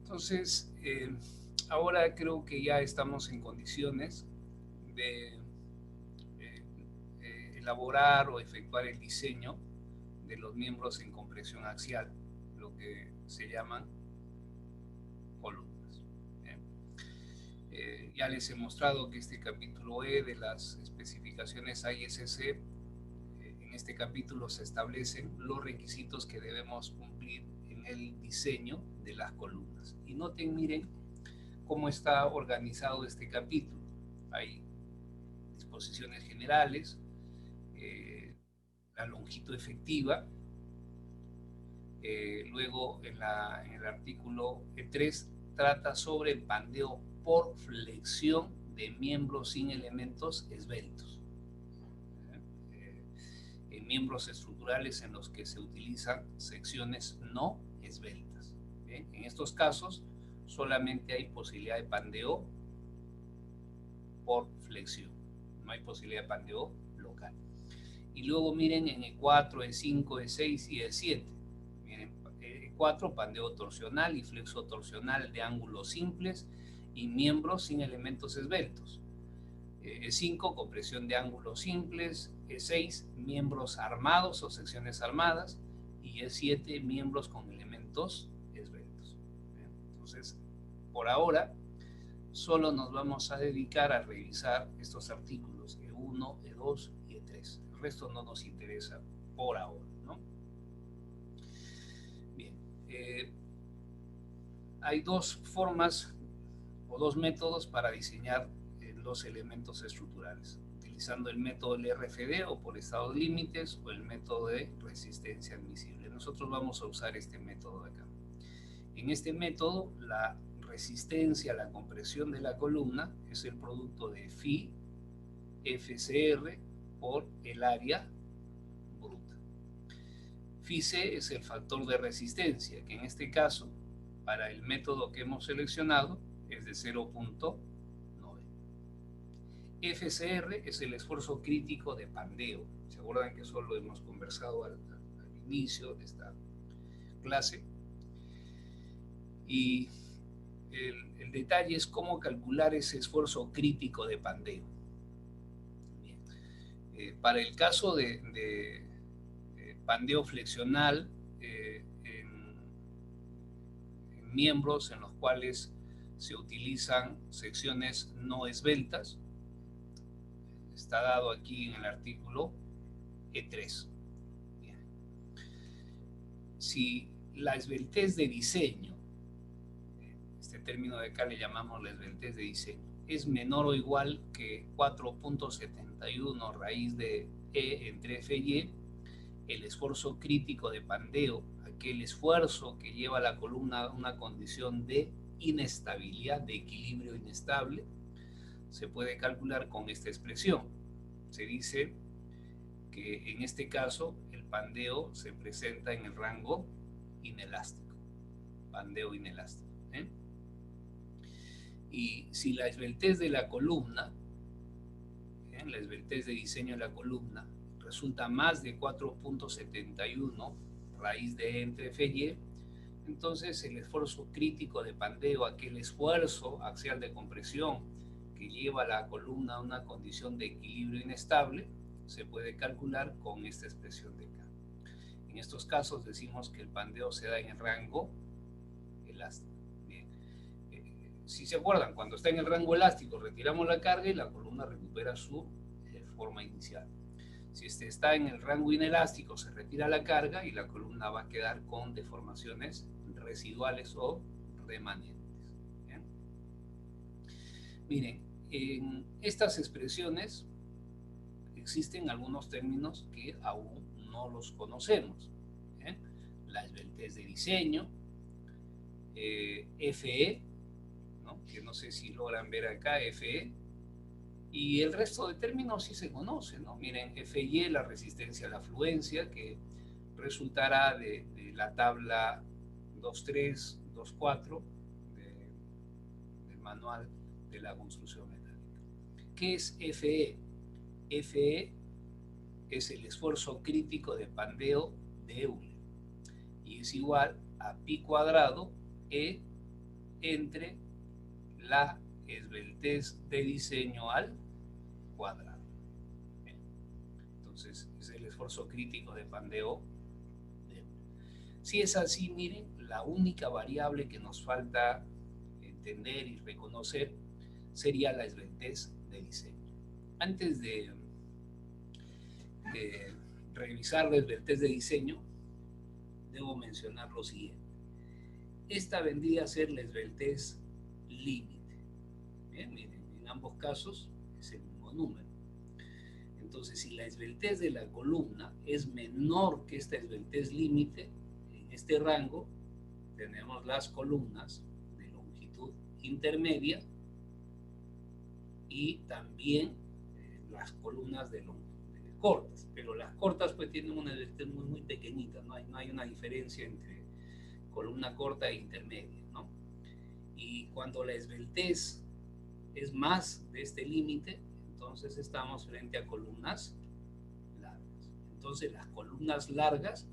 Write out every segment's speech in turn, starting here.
Entonces, ahora creo que ya estamos en condiciones de elaborar o efectuar el diseño de los miembros en compresión axial, lo que se llaman columnas. ¿Eh? Ya les he mostrado que este capítulo E de las especificaciones ISC, en este capítulo se establecen los requisitos que debemos cumplir en el diseño de las columnas. Y noten, miren, cómo está organizado este capítulo. Hay disposiciones generales, la longitud efectiva, luego en el artículo E3 trata sobre el pandeo por flexión de miembros sin elementos esbeltos, en miembros estructurales en los que se utilizan secciones no esbeltas. ¿Bien? En estos casos solamente hay posibilidad de pandeo por flexión, no hay posibilidad de pandeo local. Y luego miren en E4, E5, E6 y E7. Miren, E4, pandeo torsional y flexo torsional de ángulos simples y miembros sin elementos esbeltos. E5, compresión de ángulos simples. E6, miembros armados o secciones armadas. Y E7, miembros con elementos esbeltos. Entonces, por ahora, solo nos vamos a dedicar a revisar estos artículos E1, E2 y E3. El resto no nos interesa por ahora, ¿no? Bien, hay dos formas o dos métodos para diseñar los elementos estructurales, utilizando el método del RFD o por estados límites o el método de resistencia admisible. Nosotros vamos a usar este método de acá. En este método, la resistencia a la compresión de la columna es el producto de phi FCR por el área bruta. Phi C es el factor de resistencia, que en este caso, para el método que hemos seleccionado, es de 0.9. FCR es el esfuerzo crítico de pandeo. ¿Se acuerdan que eso lo hemos conversado al inicio de esta clase? Y el detalle es cómo calcular ese esfuerzo crítico de pandeo. Para el caso de pandeo flexional en miembros en los cuales se utilizan secciones no esbeltas, está dado aquí en el artículo E3. Bien. Si la esbeltez de diseño, este término de acá le llamamos la esbeltez de diseño, es menor o igual que 4.71 raíz de E entre F y E, el esfuerzo crítico de pandeo, aquel esfuerzo que lleva a la columna a una condición de inestabilidad, de equilibrio inestable, se puede calcular con esta expresión. Se dice que en este caso el pandeo se presenta en el rango inelástico, pandeo inelástico. Y si la esbeltez de la columna, la esbeltez de diseño de la columna, resulta más de 4.71 raíz de E entre F y E, entonces el esfuerzo crítico de pandeo, aquel esfuerzo axial de compresión que lleva a la columna a una condición de equilibrio inestable, se puede calcular con esta expresión de acá. En estos casos decimos que el pandeo se da en el rango elástico. Bien. Si se acuerdan, cuando está en el rango elástico retiramos la carga y la columna recupera su forma inicial. Si este está en el rango inelástico, se retira la carga y la columna va a quedar con deformaciones residuales o remanentes. ¿Bien? Miren, en estas expresiones existen algunos términos que aún no los conocemos. ¿Bien? La esbeltez de diseño, FE, ¿no? Que no sé si logran ver acá, FE, y el resto de términos sí se conocen, ¿no? Miren, FY, la resistencia a la fluencia, que resultará de la tabla 2.3, 2.4 del manual de la construcción metálica. ¿Qué es FE? FE es el esfuerzo crítico de pandeo de Euler y es igual a pi cuadrado E entre la esbeltez de diseño al cuadrado. Bien. Entonces, es el esfuerzo crítico de Pandeo. Bien. Si es así, miren, la única variable que nos falta entender y reconocer sería la esbeltez de diseño. Antes de revisar la esbeltez de diseño, debo mencionar lo siguiente. Esta vendría a ser la esbeltez límite. Bien, miren, en ambos casos es el mismo número. Entonces, si la esbeltez de la columna es menor que esta esbeltez límite, en este rango tenemos las columnas de longitud intermedia y también las columnas de longitud cortas, pero las cortas pues tienen una esbeltez muy pequeñita, no hay una diferencia entre columna corta e intermedia, ¿no? Y cuando la esbeltez es más de este límite, entonces estamos frente a columnas largas. Entonces las columnas largas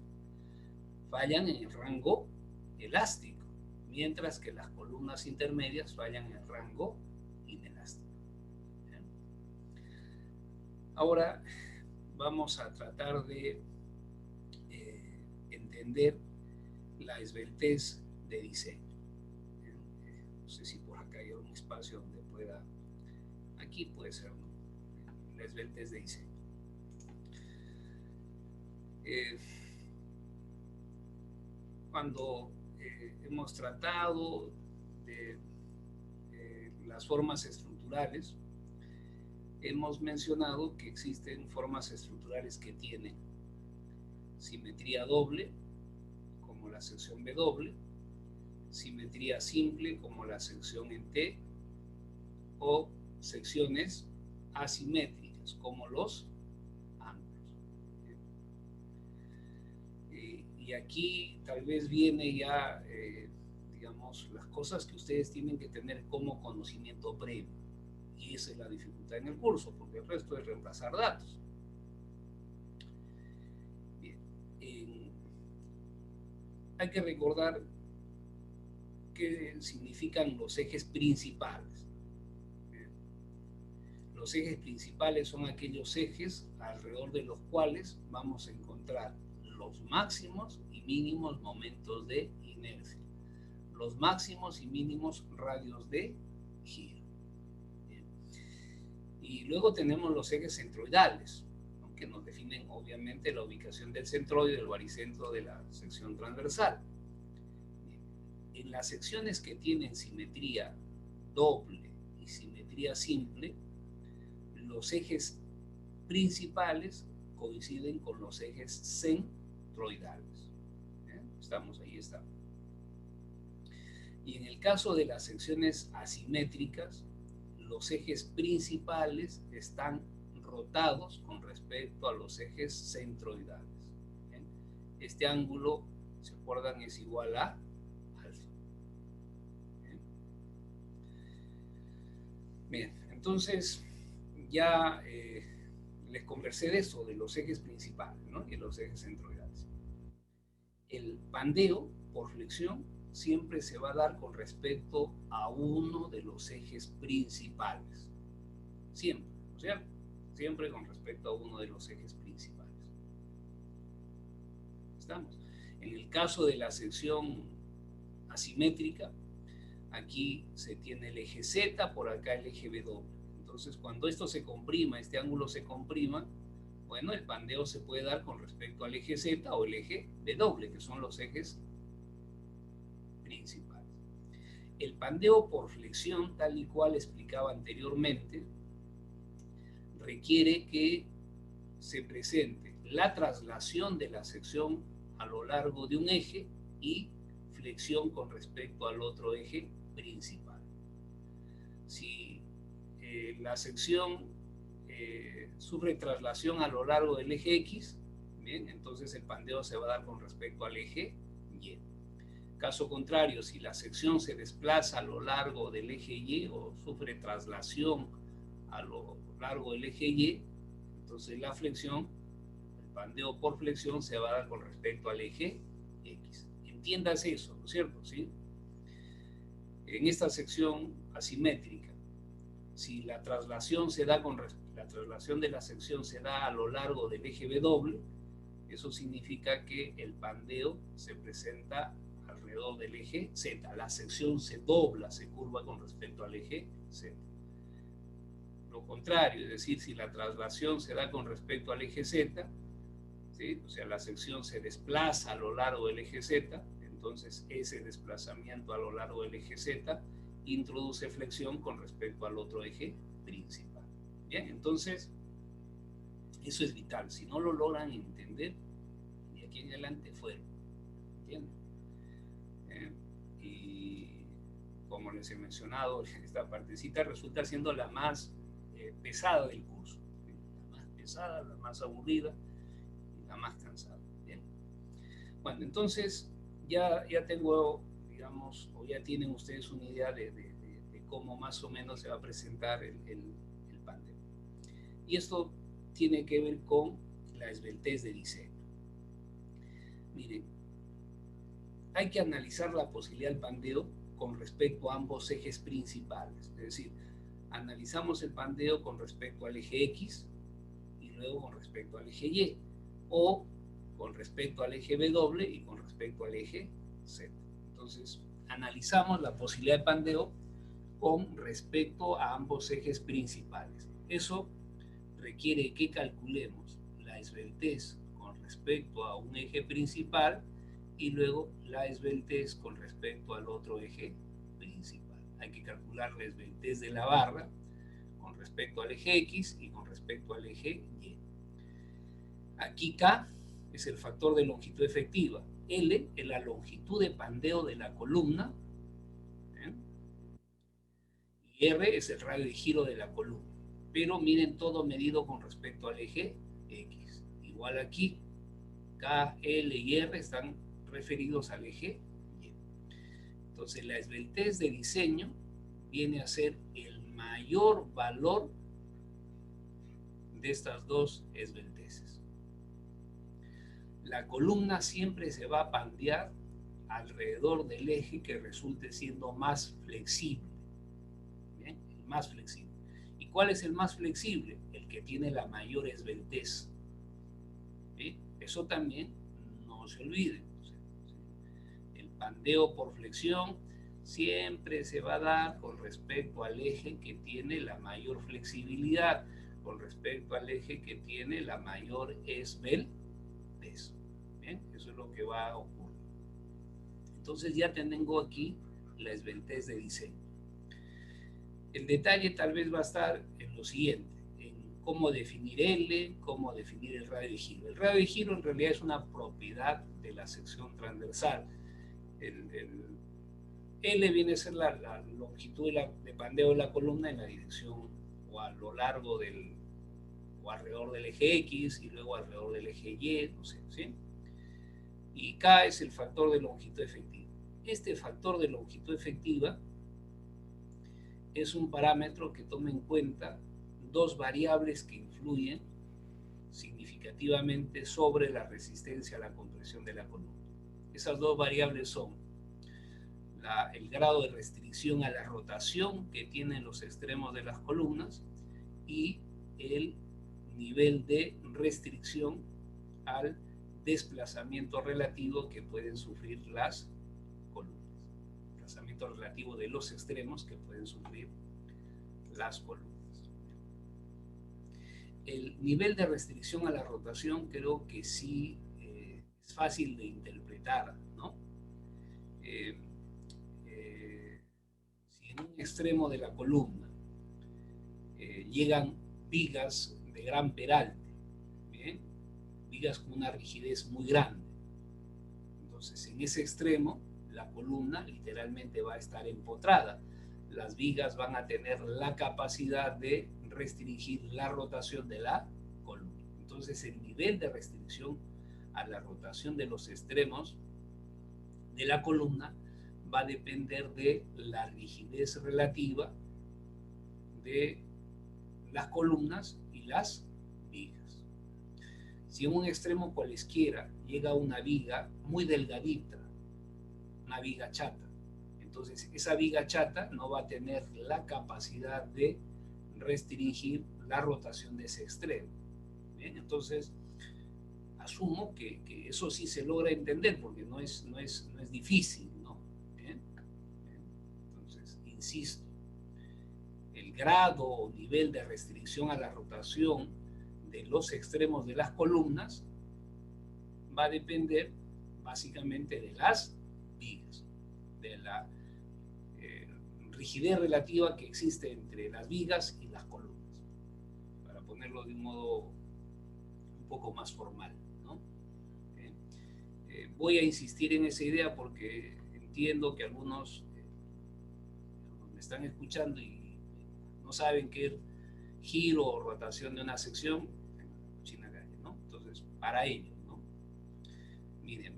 fallan en el rango elástico, mientras que las columnas intermedias fallan en el rango inelástico. ¿Bien? Ahora vamos a tratar de entender la esbeltez de diseño. No sé si por acá hay un espacio donde pueda, aquí puede ser, ¿no? La esbeltez de diseño. Cuando hemos tratado de las formas estructurales, hemos mencionado que existen formas estructurales que tienen simetría doble, como la sección W, simetría simple, como la sección en T, o secciones asimétricas, como los ángulos. Y aquí tal vez viene ya, digamos, las cosas que ustedes tienen que tener como conocimiento previo. Y esa es la dificultad en el curso, porque el resto es reemplazar datos. Bien. Hay que recordar qué significan los ejes principales. Bien. Los ejes principales son aquellos ejes alrededor de los cuales vamos a encontrar los máximos y mínimos momentos de inercia, los máximos y mínimos radios de giro. Y luego tenemos los ejes centroidales, ¿no? Que nos definen obviamente la ubicación del centroide, del baricentro de la sección transversal. En las secciones que tienen simetría doble y simetría simple, los ejes principales coinciden con los ejes centroidales. Estamos, ahí estamos. Y en el caso de las secciones asimétricas, los ejes principales están rotados con respecto a los ejes centroidales. ¿Bien? Este ángulo, ¿se acuerdan? Es igual a alfa. ¿Bien? Bien, entonces ya les conversé de eso, de los ejes principales, ¿no? Y los ejes centroidales. El pandeo por flexión siempre se va a dar con respecto a uno de los ejes principales. Siempre, ¿no es cierto? Siempre con respecto a uno de los ejes principales. ¿Estamos? En el caso de la sección asimétrica, aquí se tiene el eje Z, por acá el eje W. Entonces, cuando esto se comprima, este ángulo se comprima, bueno, el pandeo se puede dar con respecto al eje Z o el eje W, que son los ejes principales. El pandeo por flexión, tal y cual explicaba anteriormente, requiere que se presente la traslación de la sección a lo largo de un eje y flexión con respecto al otro eje principal. Si la sección sufre traslación a lo largo del eje X, bien, entonces el pandeo se va a dar con respecto al eje Y. Caso contrario, si la sección se desplaza a lo largo del eje Y o sufre traslación a lo largo del eje Y, entonces la flexión, el pandeo por flexión se va a dar con respecto al eje X. Entiendas eso, ¿no es cierto? ¿Sí? En esta sección asimétrica, si la traslación se da la traslación de la sección se da a lo largo del eje W, eso significa que el pandeo se presenta alrededor del eje Z. La sección se dobla, se curva con respecto al eje Z. Lo contrario, es decir, si la traslación se da con respecto al eje Z, ¿sí? O sea, la sección se desplaza a lo largo del eje Z, entonces ese desplazamiento a lo largo del eje Z introduce flexión con respecto al otro eje principal. Bien, entonces eso es vital. Si no lo logran entender, de aquí en adelante fueron. ¿Entienden? Y como les he mencionado, esta partecita resulta siendo la más pesada del curso. ¿Sí? La más pesada, la más aburrida y la más cansada. Bien. Bueno, entonces ya tengo, digamos, o ya tienen ustedes una idea de cómo más o menos se va a presentar el pandeo. Y esto tiene que ver con la esbeltez de diseño. Miren, hay que analizar la posibilidad del pandeo con respecto a ambos ejes principales. Es decir, analizamos el pandeo con respecto al eje X y luego con respecto al eje Y, o con respecto al eje W y con respecto al eje Z. Entonces, analizamos la posibilidad de pandeo con respecto a ambos ejes principales. Eso requiere que calculemos la esbeltez con respecto a un eje principal y luego la esbeltez con respecto al otro eje principal. Hay que calcular la esbeltez de la barra con respecto al eje X y con respecto al eje Y. Aquí K es el factor de longitud efectiva, L es la longitud de pandeo de la columna, ¿eh? Y R es el radio de giro de la columna. Pero miren todo medido con respecto al eje X. Igual aquí, K, L y R están referidos al eje Y. Entonces la esbeltez de diseño viene a ser el mayor valor de estas dos esbelteces. La columna siempre se va a pandear alrededor del eje que resulte siendo más flexible. ¿Bien? El más flexible. ¿Y cuál es el más flexible? El que tiene la mayor esbeltez. ¿Sí? Eso también no se olvide. El pandeo por flexión siempre se va a dar con respecto al eje que tiene la mayor flexibilidad, con respecto al eje que tiene la mayor esbeltez. ¿Bien? Eso es lo que va a ocurrir. Entonces ya tengo aquí la esbeltez de diseño. El detalle tal vez va a estar en lo siguiente, en cómo definir L, cómo definir el radio de giro. El radio de giro en realidad es una propiedad de la sección transversal. El L viene a ser la longitud de pandeo de la columna en la dirección o a lo largo del, o alrededor del eje X y luego alrededor del eje Y, no sé, ¿sí? Y K es el factor de longitud efectiva. Este factor de longitud efectiva es un parámetro que toma en cuenta dos variables que influyen significativamente sobre la resistencia a la compresión de la columna. Esas dos variables son el grado de restricción a la rotación que tienen los extremos de las columnas y el nivel de restricción al desplazamiento relativo que pueden sufrir las columnas. Desplazamiento relativo de los extremos que pueden sufrir las columnas. El nivel de restricción a la rotación creo que sí es fácil de interpretar, ¿no? Si en un extremo de la columna llegan vigas de gran peralte, ¿bien? Vigas con una rigidez muy grande. Entonces, en ese extremo, la columna literalmente va a estar empotrada. Las vigas van a tener la capacidad de restringir la rotación de la columna. Entonces, el nivel de restricción a la rotación de los extremos de la columna va a depender de la rigidez relativa de las columnas y las vigas. Si en un extremo cualesquiera llega una viga muy delgadita, una viga chata, Entonces, esa viga chata no va a tener la capacidad de restringir la rotación de ese extremo. ¿Bien? Entonces, asumo que eso sí se logra entender, porque no es difícil, ¿no? ¿Bien? ¿Bien? Entonces, insisto, el grado o nivel de restricción a la rotación de los extremos de las columnas va a depender básicamente de las vigas, de la rigidez relativa que existe entre las vigas y las columnas, para ponerlo de un modo un poco más formal, ¿no? Voy a insistir en esa idea porque entiendo que algunos me están escuchando y no saben qué giro o rotación de una sección, China calle, ¿no? Entonces, para ello, ¿no? Miren,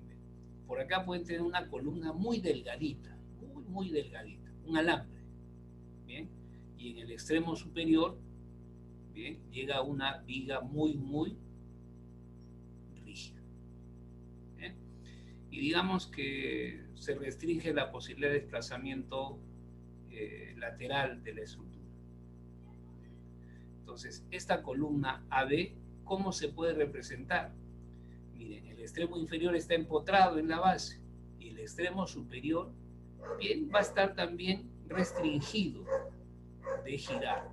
por acá pueden tener una columna muy delgadita, muy delgadita, un alambre, ¿bien? Y en el extremo superior, ¿bien? Llega una viga muy rígida, ¿bien? Y digamos que se restringe la posibilidad de desplazamiento lateral de la estructura. Entonces, esta columna AB, ¿cómo se puede representar? Miren, el extremo inferior está empotrado en la base y el extremo superior, bien, va a estar también restringido de girar.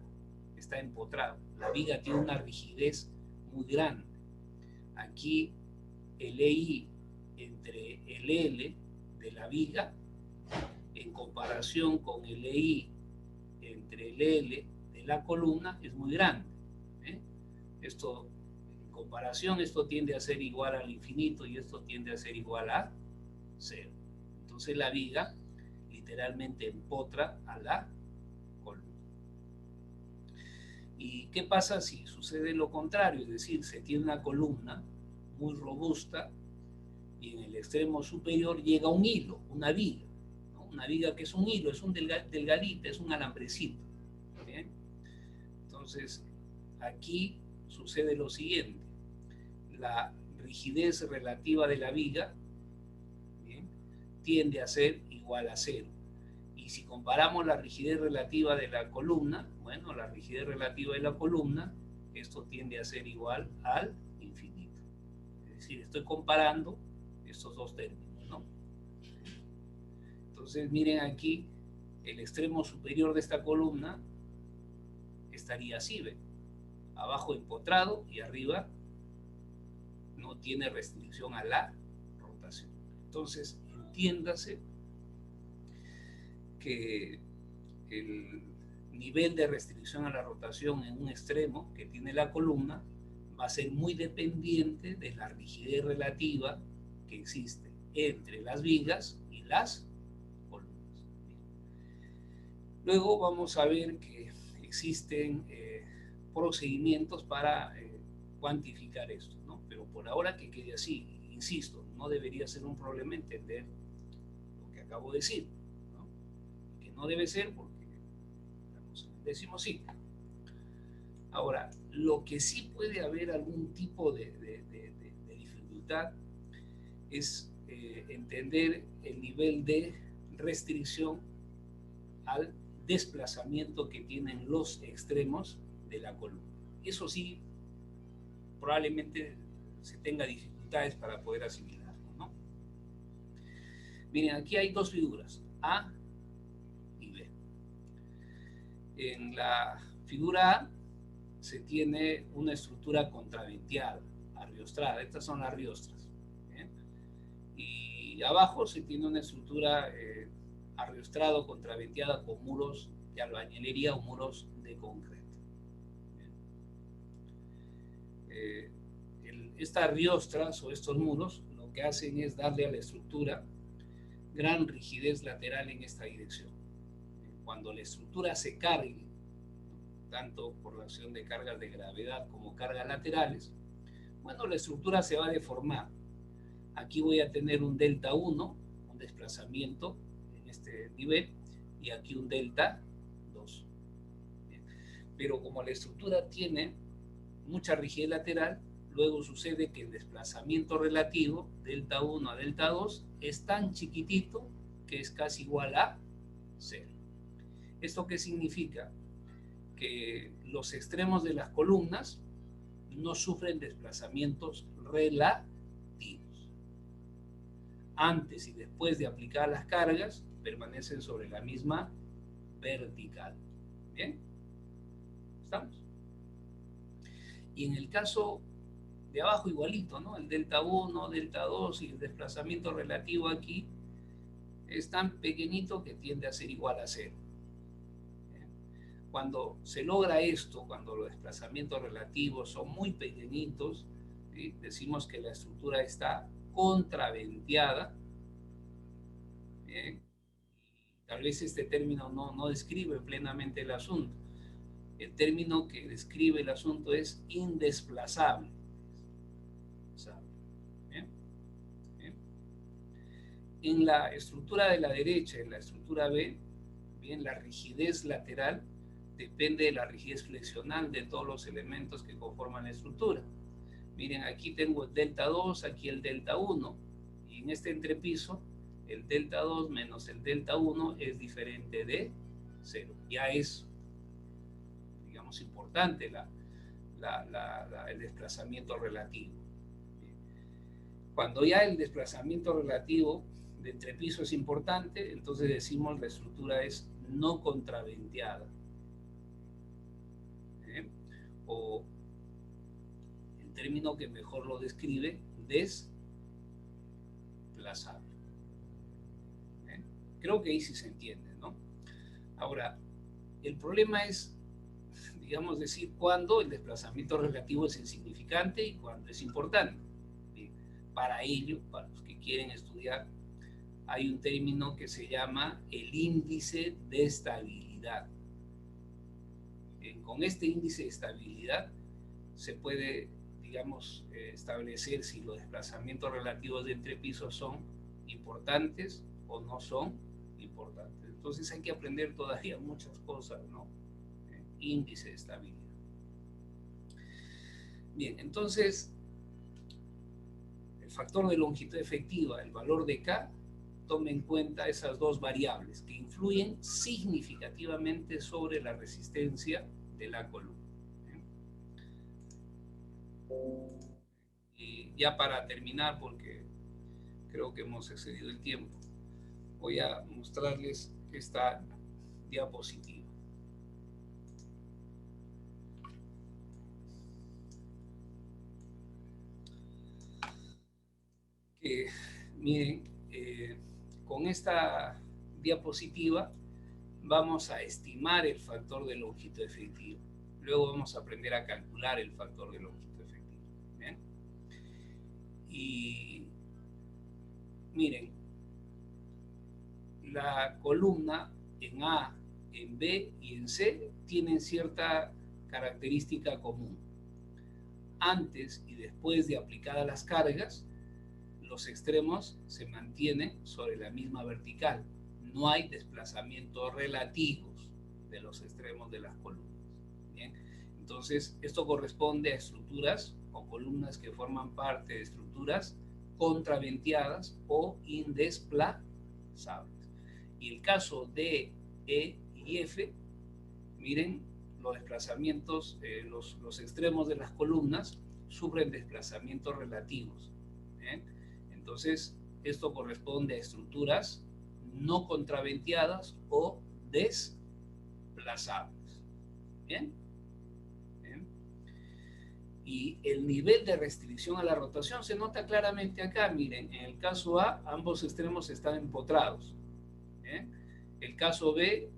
Está empotrado. La viga tiene una rigidez muy grande. Aquí el EI entre el L de la viga en comparación con el EI entre el L de la columna es muy grande. Esto, en comparación, esto tiende a ser igual al infinito y esto tiende a ser igual a 0. Entonces la viga literalmente empotra a la columna. ¿Y qué pasa si sucede lo contrario? Es decir, se tiene una columna muy robusta y en el extremo superior llega un hilo, una viga, ¿no? Una viga que es un hilo, es un delgadita, es un alambrecito. ¿Bien? Entonces, aquí sucede lo siguiente. La rigidez relativa de la viga, ¿bien?, tiende a ser igual a 0. Y si comparamos la rigidez relativa de la columna, bueno, la rigidez relativa de la columna, esto tiende a ser igual al infinito. Es decir, estoy comparando estos dos términos, ¿no? Entonces, miren aquí, el extremo superior de esta columna estaría así, ¿ven? Abajo empotrado y arriba no tiene restricción a la rotación. Entonces, entiéndase que el nivel de restricción a la rotación en un extremo que tiene la columna va a ser muy dependiente de la rigidez relativa que existe entre las vigas y las columnas. Luego vamos a ver que existen procedimientos para cuantificar esto, ¿no? Pero por ahora que quede así, insisto, no debería ser un problema entender lo que acabo de decir, ¿no? Que no debe ser porque decimos sí. Ahora, lo que sí puede haber algún tipo de dificultad es entender el nivel de restricción al desplazamiento que tienen los extremos de la columna. Eso sí, probablemente se tenga dificultades para poder asimilarlo, ¿no? Miren, aquí hay dos figuras, A y B. En la figura A se tiene una estructura contraventeada, arriostrada. Estas son las riostras, ¿bien? Y abajo se tiene una estructura arriostrado, contraventeada con muros de albañilería o muros de concreto. Estas riostras o estos muros lo que hacen es darle a la estructura gran rigidez lateral en esta dirección. Cuando la estructura se cargue, tanto por la acción de cargas de gravedad como cargas laterales, bueno, la estructura se va a deformar. Aquí voy a tener un delta 1, un desplazamiento en este nivel, y aquí un delta 2. Pero como la estructura tiene mucha rigidez lateral, luego sucede que el desplazamiento relativo, delta 1 a delta 2, es tan chiquitito que es casi igual a 0. ¿Esto qué significa? Que los extremos de las columnas no sufren desplazamientos relativos. Antes y después de aplicar las cargas, permanecen sobre la misma vertical. ¿Bien? ¿Estamos? Y en el caso de abajo igualito, ¿no? El delta 1, delta 2 y el desplazamiento relativo aquí es tan pequeñito que tiende a ser igual a 0. Cuando se logra esto, cuando los desplazamientos relativos son muy pequeñitos, ¿sí? Decimos que la estructura está contraventeada. Tal vez este término no describe plenamente el asunto. El término que describe el asunto es indesplazable. ¿Bien? ¿Bien? En la estructura de la derecha, en la estructura B, bien, la rigidez lateral depende de la rigidez flexional de todos los elementos que conforman la estructura. Miren, aquí tengo el delta 2, aquí el delta 1, y en este entrepiso, el delta 2 menos el delta 1 es diferente de 0. Ya es, digamos, importante el desplazamiento relativo. Cuando ya el desplazamiento relativo de entrepiso es importante, entonces decimos la estructura es no contraventeada. O el término que mejor lo describe, desplazable. Creo que ahí sí se entiende, ¿no? Ahora, el problema es, digamos, decir cuándo el desplazamiento relativo es insignificante y cuándo es importante. Para ello, para los que quieren estudiar, hay un término que se llama el índice de estabilidad. Con este índice de estabilidad se puede, digamos, establecer si los desplazamientos relativos de entrepisos son importantes o no son importantes. Entonces hay que aprender todavía muchas cosas, ¿no? Índice de estabilidad. Bien, entonces el factor de longitud efectiva, el valor de K, toma en cuenta esas dos variables que influyen significativamente sobre la resistencia de la columna. Y ya para terminar, porque creo que hemos excedido el tiempo, voy a mostrarles esta diapositiva. Miren, con esta diapositiva vamos a estimar el factor de longitud efectiva. Luego vamos a aprender a calcular el factor de longitud efectiva. ¿Bien? Y miren, la columna en A, en B y en C tienen cierta característica común. Antes y después de aplicadas las cargas, los extremos se mantienen sobre la misma vertical. No hay desplazamientos relativos de los extremos de las columnas. ¿Bien? Entonces, esto corresponde a estructuras o columnas que forman parte de estructuras contraventeadas o indesplazables. Y el caso de E y F, miren, los desplazamientos, los extremos de las columnas sufren desplazamientos relativos. ¿Bien? Entonces, esto corresponde a estructuras no contraventeadas o desplazables. ¿Bien? ¿Bien? Y el nivel de restricción a la rotación se nota claramente acá. Miren, en el caso A, ambos extremos están empotrados. ¿Bien? El caso B,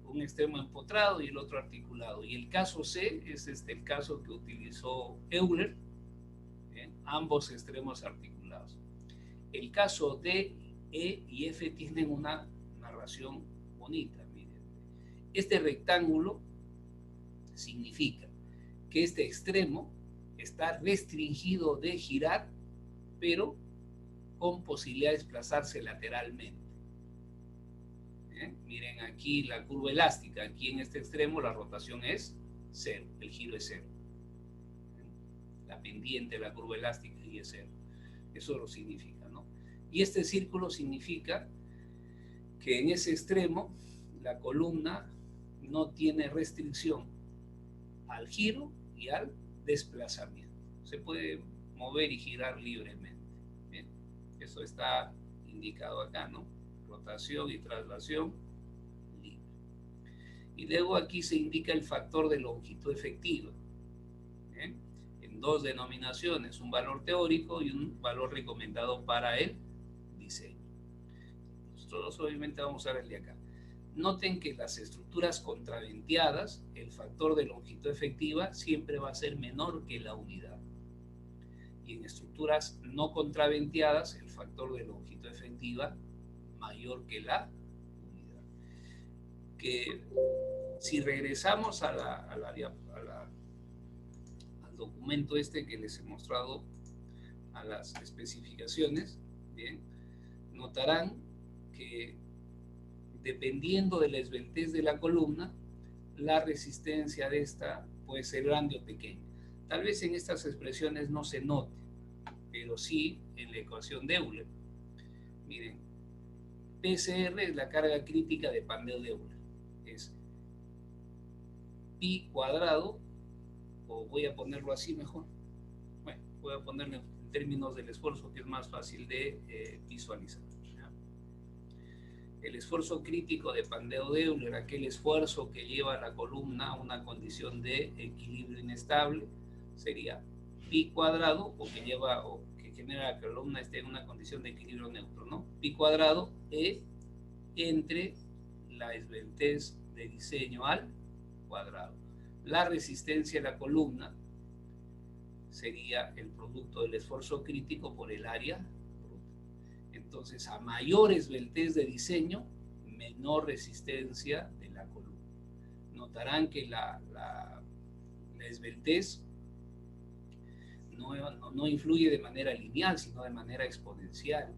un extremo empotrado y el otro articulado. Y el caso C es el caso que utilizó Euler. ¿Bien? Ambos extremos articulados. El caso D, E y F tienen una narración bonita. Miren. Este rectángulo significa que este extremo está restringido de girar, pero con posibilidad de desplazarse lateralmente. Miren aquí la curva elástica, aquí en este extremo la rotación es 0, el giro es 0. La pendiente de la curva elástica y es 0. Eso lo significa, ¿no? Y este círculo significa que en ese extremo la columna no tiene restricción al giro y al desplazamiento. Se puede mover y girar libremente. Bien, eso está indicado acá, ¿no? Rotación y traslación libre. Y luego aquí se indica el factor de longitud efectiva. Bien, en dos denominaciones, un valor teórico y un valor recomendado para el diseño. Nosotros obviamente vamos a usar el de acá. Noten que las estructuras contraventeadas, el factor de longitud efectiva siempre va a ser menor que la unidad. Y en estructuras no contraventeadas, el factor de longitud efectiva mayor que la unidad. Que si regresamos al documento este que les he mostrado, a las especificaciones, bien, notarán que dependiendo de la esbeltez de la columna, la resistencia de esta puede ser grande o pequeña. Tal vez en estas expresiones no se note, pero sí en la ecuación de Euler. Miren, PCR es la carga crítica de Pandeo de Euler. Es pi cuadrado, o voy a ponerlo así mejor. Bueno, voy a ponerlo en términos del esfuerzo, que es más fácil de visualizar. El esfuerzo crítico de Pandeo de Euler, aquel esfuerzo que lleva a la columna a una condición de equilibrio inestable, sería pi cuadrado, o que genera la columna esté en una condición de equilibrio neutro, ¿no? Pi cuadrado E entre la esbeltez de diseño al cuadrado. La resistencia de la columna sería el producto del esfuerzo crítico por el área. Entonces, a mayor esbeltez de diseño, menor resistencia de la columna. Notarán que la esbeltez no influye de manera lineal, sino de manera exponencial,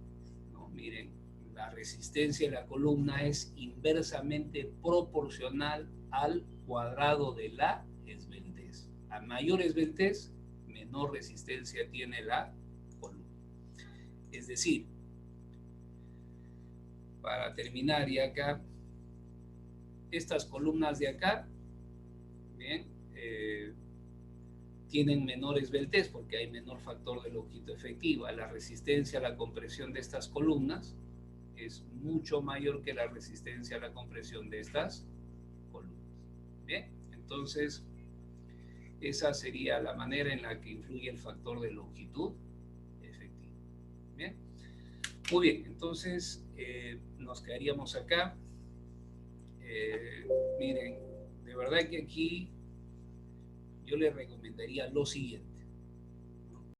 ¿no? Miren, la resistencia de la columna es inversamente proporcional al cuadrado de la esbeltez. A mayor esbeltez, menor resistencia tiene la columna. Es decir, para terminar, y acá, estas columnas de acá, bien, tienen menor esbeltez porque hay menor factor de longitud efectiva. La resistencia a la compresión de estas columnas es mucho mayor que la resistencia a la compresión de estas columnas. Bien, entonces esa sería la manera en la que influye el factor de longitud efectiva. Bien, muy bien, entonces nos quedaríamos acá. Miren, de verdad que aquí yo les recomendaría lo siguiente.